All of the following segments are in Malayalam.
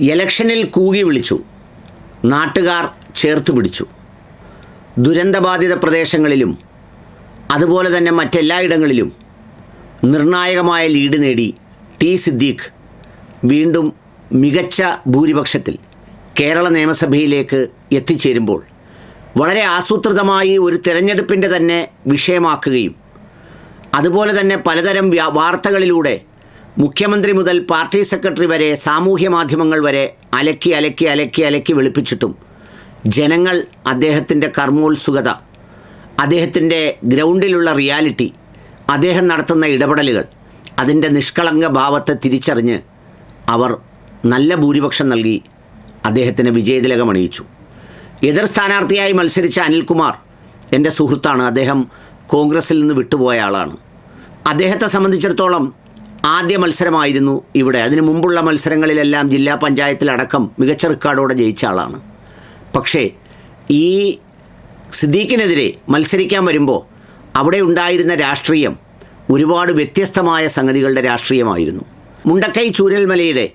ഇലക്ഷനിൽ കൂകി വിളിച്ചു, നാട്ടുകാർ ചേർത്ത് പിടിച്ചു. ദുരന്തബാധിത പ്രദേശങ്ങളിലും അതുപോലെ തന്നെ മറ്റെല്ലായിടങ്ങളിലും നിർണായകമായ ലീഡ് നേടി ടി സിദ്ദീഖ് വീണ്ടും മികച്ച ഭൂരിപക്ഷത്തിൽ കേരള നിയമസഭയിലേക്ക് എത്തിച്ചേരുമ്പോൾ വളരെ ആസൂത്രിതമായി ഒരു തെരഞ്ഞെടുപ്പിൻ്റെ തന്നെ വിഷയമാക്കുകയും അതുപോലെ തന്നെ പലതരം വാർത്തകളിലൂടെ മുഖ്യമന്ത്രി മുതൽ പാർട്ടി സെക്രട്ടറി വരെ സാമൂഹ്യ മാധ്യമങ്ങൾ വരെ അലക്കി വെളുപ്പിച്ചിട്ടും ജനങ്ങൾ അദ്ദേഹത്തിൻ്റെ കർമ്മോത്സുകത, അദ്ദേഹത്തിൻ്റെ ഗ്രൗണ്ടിലുള്ള റിയാലിറ്റി, അദ്ദേഹം നടത്തുന്ന ഇടപെടലുകൾ, അതിൻ്റെ നിഷ്കളങ്ക ഭാവത്തെ തിരിച്ചറിഞ്ഞ് അവർ നല്ല ഭൂരിപക്ഷം നൽകി അദ്ദേഹത്തിന് വിജയതിലകമണിയിച്ചു. എതിർ സ്ഥാനാർത്ഥിയായി മത്സരിച്ച അനിൽകുമാർ എൻ്റെ സുഹൃത്താണ്. അദ്ദേഹം കോൺഗ്രസിൽ നിന്ന് വിട്ടുപോയ ആളാണ്. അദ്ദേഹത്തെ സംബന്ധിച്ചിടത്തോളം ആദ്യ മത്സരമായിരുന്നു ഇവിടെ. അതിനു മുമ്പുള്ള മത്സരങ്ങളിലെല്ലാം ജില്ലാ പഞ്ചായത്തിലടക്കം മികച്ച റെക്കോർഡോടെ ജയിച്ച ആളാണ്. പക്ഷേ ഈ സിദ്ദീഖിനെതിരെ മത്സരിക്കാൻ വരുമ്പോൾ അവിടെ ഉണ്ടായിരുന്ന രാഷ്ട്രീയം ഒരുപാട് വ്യത്യസ്തമായ സംഗതികളുടെ രാഷ്ട്രീയമായിരുന്നു. മുണ്ടക്കൈ ചൂരൽമലയുടെ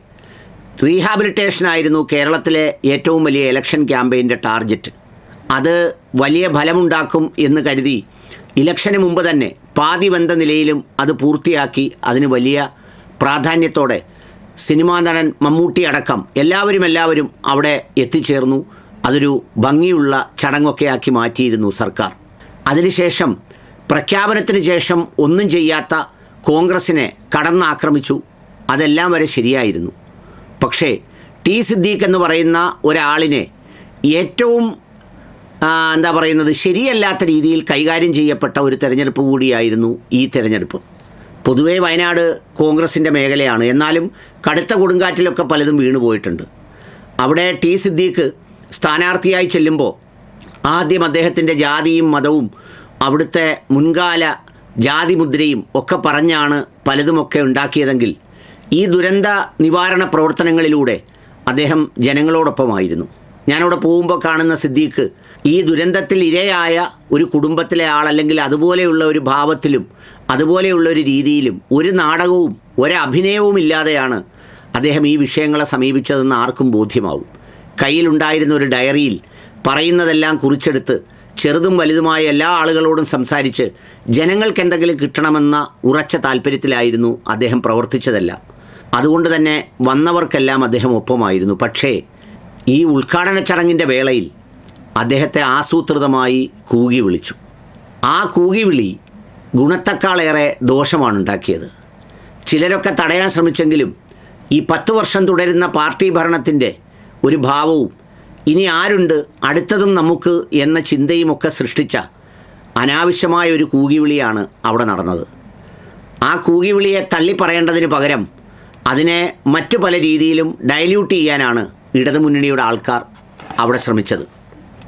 റീഹാബിലിറ്റേഷനായിരുന്നു കേരളത്തിലെ ഏറ്റവും വലിയ ഇലക്ഷൻ ക്യാമ്പയിൻ്റെ ടാർഗറ്റ്. അത് വലിയ ഫലമുണ്ടാക്കും എന്ന് കരുതി ഇലക്ഷന് മുമ്പ് തന്നെ പാതി വെന്ത നിലയിലും അത് പൂർത്തിയാക്കി അതിന് വലിയ പ്രാധാന്യത്തോടെ സിനിമാ നടൻ മമ്മൂട്ടി അടക്കം എല്ലാവരും അവിടെ എത്തിച്ചേർന്നു. അതൊരു ഭംഗിയുള്ള ചടങ്ങൊക്കെ ആക്കി മാറ്റിയിരുന്നു സർക്കാർ. അതിനുശേഷം പ്രഖ്യാപനത്തിന് ശേഷം ഒന്നും ചെയ്യാത്ത കോൺഗ്രസിനെ കടന്നാക്രമിച്ചു. അതെല്ലാം വരെ ശരിയായിരുന്നു. പക്ഷേ ടി സിദ്ദീഖ് എന്ന് പറയുന്ന ഒരാളിനെ ഏറ്റവും ശരിയല്ലാത്ത രീതിയിൽ കൈകാര്യം ചെയ്യപ്പെട്ട ഒരു തെരഞ്ഞെടുപ്പ് കൂടിയായിരുന്നു ഈ തെരഞ്ഞെടുപ്പ്. പൊതുവേ വയനാട് കോൺഗ്രസിൻ്റെ മേഖലയാണ്. എന്നാലും കടുത്ത കൊടുങ്കാറ്റിലൊക്കെ പലതും വീണുപോയിട്ടുണ്ട്. അവിടെ ടി സിദ്ദീഖ് സ്ഥാനാർത്ഥിയായി ചെല്ലുമ്പോൾ ആദ്യം അദ്ദേഹത്തിൻ്റെ ജാതിയും മതവും അവിടുത്തെ മുൻകാല ജാതി മുദ്രയും ഒക്കെ പറഞ്ഞാണ് പലതുമൊക്കെ ഉണ്ടാക്കിയതെങ്കിൽ ഈ ദുരന്ത നിവാരണ പ്രവർത്തനങ്ങളിലൂടെ അദ്ദേഹം ജനങ്ങളോടൊപ്പമായിരുന്നു. ഞാനവിടെ പോകുമ്പോൾ കാണുന്ന സിദ്ദീഖ് ഈ ദുരന്തത്തിൽ ഇരയായ ഒരു കുടുംബത്തിലെ ആളല്ലെങ്കിൽ അതുപോലെയുള്ള ഒരു ഭാവത്തിലും അതുപോലെയുള്ള ഒരു രീതിയിലും ഒരു നാടകവും ഒരഭിനയവും ഇല്ലാതെയാണ് അദ്ദേഹം ഈ വിഷയങ്ങളെ സമീപിച്ചതെന്ന് ആർക്കും ബോധ്യമാവും. കയ്യിലുണ്ടായിരുന്ന ഒരു ഡയറിയിൽ പറയുന്നതെല്ലാം കുറിച്ചെടുത്ത് ചെറുതും വലുതുമായ എല്ലാ ആളുകളോടും സംസാരിച്ച് ജനങ്ങൾക്ക് എന്തെങ്കിലും കിട്ടണമെന്ന ഉറച്ച താല്പര്യത്തിലായിരുന്നു അദ്ദേഹം പ്രവർത്തിച്ചതെല്ലാം. അതുകൊണ്ട് തന്നെ വന്നവർക്കെല്ലാം അദ്ദേഹം ഒപ്പമായിരുന്നു. പക്ഷേ ഈ ഉദ്ഘാടന ചടങ്ങിൻ്റെ വേളയിൽ അദ്ദേഹത്തെ ആസൂത്രിതമായി കൂകി വിളിച്ചു. ആ കൂകി വിളി ഗുണത്തെക്കാളേറെ ദോഷമാണ് ഉണ്ടാക്കിയത്. ചിലരൊക്കെ തടയാൻ ശ്രമിച്ചെങ്കിലും ഈ 10 വർഷം തുടരുന്ന പാർട്ടി ഭരണത്തിൻ്റെ ഒരു ഭാവവും ഇനി ആരുണ്ട് അടുത്തതും നമുക്ക് എന്ന ചിന്തയുമൊക്കെ സൃഷ്ടിച്ച അനാവശ്യമായ ഒരു കൂകിവിളിയാണ് അവിടെ നടന്നത്. ആ കൂകിവിളിയെ തള്ളിപ്പറയേണ്ടതിന് പകരം അതിനെ മറ്റു പല രീതിയിലും ഡൈല്യൂട്ട് ചെയ്യാനാണ് ഇടതുമുന്നണിയുടെ ആൾക്കാർ അവിടെ ശ്രമിച്ചത്.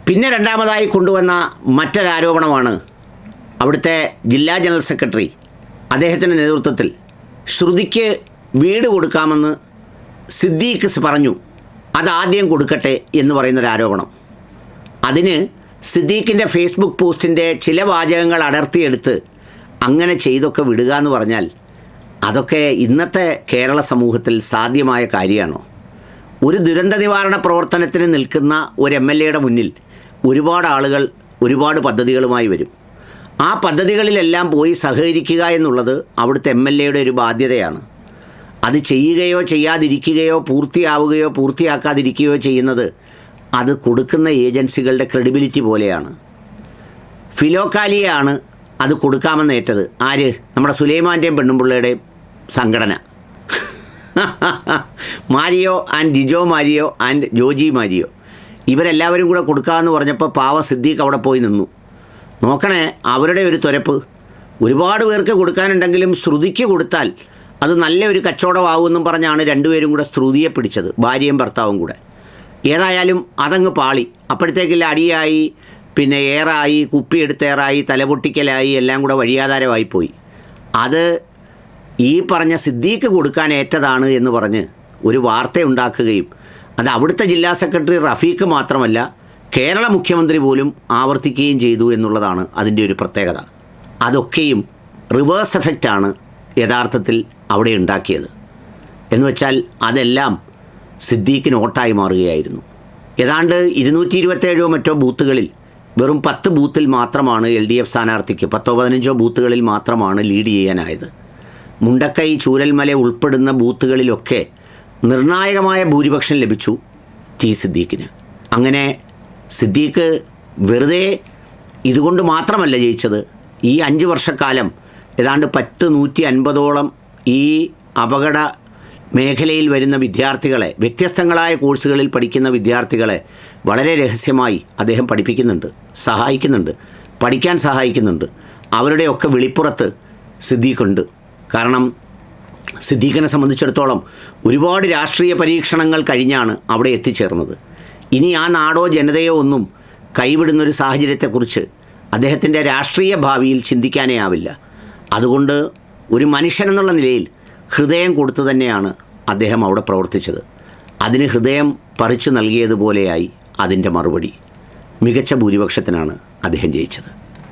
പിന്നെ രണ്ടാമതായി കൊണ്ടുവന്ന മറ്റൊരാരോപണമാണ് അവിടുത്തെ ജില്ലാ ജനറൽ സെക്രട്ടറി അദ്ദേഹത്തിൻ്റെ നേതൃത്വത്തിൽ ശ്രുതിക്ക് വീട് കൊടുക്കാമെന്ന് സിദ്ദീഖ് പറഞ്ഞു, അതാദ്യം കൊടുക്കട്ടെ എന്ന് പറയുന്നൊരാരോപണം. അതിന് സിദ്ദീഖിൻ്റെ ഫേസ്ബുക്ക് പോസ്റ്റിൻ്റെ ചില വാചകങ്ങൾ അടർത്തിയെടുത്ത് അങ്ങനെ ചെയ്തൊക്കെ വിടുക എന്ന് പറഞ്ഞാൽ അതൊക്കെ ഇന്നത്തെ കേരള സമൂഹത്തിൽ സാധ്യമായ കാര്യമാണോ? ഒരു ദുരന്ത നിവാരണ പ്രവർത്തനത്തിന് നിൽക്കുന്ന ഒരു MLA മുന്നിൽ ഒരുപാട് ആളുകൾ ഒരുപാട് പദ്ധതികളുമായി വരും. ആ പദ്ധതികളിലെല്ലാം പോയി സഹകരിക്കുക എന്നുള്ളത് അവിടുത്തെ MLA ഒരു ബാധ്യതയാണ്. അത് ചെയ്യുകയോ ചെയ്യാതിരിക്കുകയോ പൂർത്തിയാവുകയോ പൂർത്തിയാക്കാതിരിക്കുകയോ ചെയ്യുന്നത് അത് കൊടുക്കുന്ന ഏജൻസികളുടെ ക്രെഡിബിലിറ്റി പോലെയാണ്. ഫിലോക്കാലിയാണ് അത് കൊടുക്കാമെന്ന് ഏറ്റത്. ആര്? നമ്മുടെ സുലൈമാൻ്റെയും പെണ്ണുമ്പിള്ളയുടെയും സംഘടന. Mario and Jijo Mario and Joji Mario ഇവരെല്ലാവരും കൂടെ കൊടുക്കാമെന്ന് പറഞ്ഞപ്പോൾ പാവ സിദ്ദീഖ് അവിടെ പോയി നിന്നു. നോക്കണേ, അവരുടെ ഒരു തുരപ്പ്. ഒരുപാട് പേർക്ക് കൊടുക്കാനുണ്ടെങ്കിലും ശ്രുതിക്ക് കൊടുത്താൽ അത് നല്ലൊരു കച്ചവടമാവുമെന്നും പറഞ്ഞാണ് രണ്ടുപേരും കൂടെ ശ്രുതിയെ പിടിച്ചത്, ഭാര്യയും ഭർത്താവും കൂടെ. ഏതായാലും അതങ്ങ് പാളി. അപ്പോഴത്തേക്കില്ല അടിയായി, പിന്നെ ഏറായി, കുപ്പിയെടുത്തേറായി, തലപൊട്ടിക്കലായി, എല്ലാം കൂടെ വഴിയാധാരമായിപ്പോയി. അത് ഈ പറഞ്ഞ സിദ്ദീഖ് കൊടുക്കാൻ ഏറ്റതാണ് എന്ന് പറഞ്ഞ് ഒരു വാർത്ത ഉണ്ടാക്കുകയും അത് അവിടുത്തെ ജില്ലാ സെക്രട്ടറി റഫീഖ് മാത്രമല്ല കേരള മുഖ്യമന്ത്രി പോലും ആവർത്തിക്കുകയും ചെയ്തു എന്നുള്ളതാണ് അതിൻ്റെ ഒരു പ്രത്യേകത. അതൊക്കെയും റിവേഴ്സ് എഫക്റ്റാണ് യഥാർത്ഥത്തിൽ അവിടെ ഉണ്ടാക്കിയത്. എന്നുവെച്ചാൽ അതെല്ലാം സിദ്ദീഖിന് വോട്ടായി മാറുകയായിരുന്നു. ഏതാണ്ട് 227 മറ്റോ ബൂത്തുകളിൽ വെറും 10 ബൂത്തിൽ മാത്രമാണ് LDF സ്ഥാനാർത്ഥിക്ക് 10-15 ബൂത്തുകളിൽ മാത്രമാണ് ലീഡ് ചെയ്യാനായത്. മുണ്ടക്കൈ, ചൂരൽമല ഉൾപ്പെടുന്ന ബൂത്തുകളിലൊക്കെ നിർണായകമായ ഭൂരിപക്ഷം ലഭിച്ചു ടി സിദ്ദീഖിന്. അങ്ങനെ സിദ്ദീഖ് വെറുതെ ഇതുകൊണ്ട് മാത്രമല്ല ജയിച്ചത്. ഈ 5 വർഷക്കാലം ഏതാണ്ട് 150-150ഓളം ഈ അപകട മേഖലയിൽ വരുന്ന വിദ്യാർത്ഥികളെ, വ്യത്യസ്തങ്ങളായ കോഴ്സുകളിൽ പഠിക്കുന്ന വിദ്യാർത്ഥികളെ വളരെ രഹസ്യമായി അദ്ദേഹം പഠിപ്പിക്കുന്നുണ്ട്, സഹായിക്കുന്നുണ്ട്, പഠിക്കാൻ സഹായിക്കുന്നുണ്ട്. അവരുടെയൊക്കെ വെളിപ്പുറത്ത് സിദ്ദീഖുണ്ട്. കാരണം സിദ്ദീഖിനെ സംബന്ധിച്ചിടത്തോളം ഒരുപാട് രാഷ്ട്രീയ പരീക്ഷണങ്ങൾ കഴിഞ്ഞാണ് അവിടെ എത്തിച്ചേർന്നത്. ഇനി ആ നാടോ ജനതയോ ഒന്നും കൈവിടുന്നൊരു സാഹചര്യത്തെക്കുറിച്ച് അദ്ദേഹത്തിൻ്റെ രാഷ്ട്രീയ ഭാവിയിൽ ചിന്തിക്കാനേ ആവില്ല. അതുകൊണ്ട് ഒരു മനുഷ്യനെന്നുള്ള നിലയിൽ ഹൃദയം കൊടുത്തു തന്നെയാണ് അദ്ദേഹം അവിടെ പ്രവർത്തിച്ചത്. അതിന് ഹൃദയം പറിച്ചു നൽകിയതുപോലെയായി അതിൻ്റെ മറുപടി. മികച്ച ഭൂരിപക്ഷത്തിനാണ് അദ്ദേഹം ജയിച്ചത്.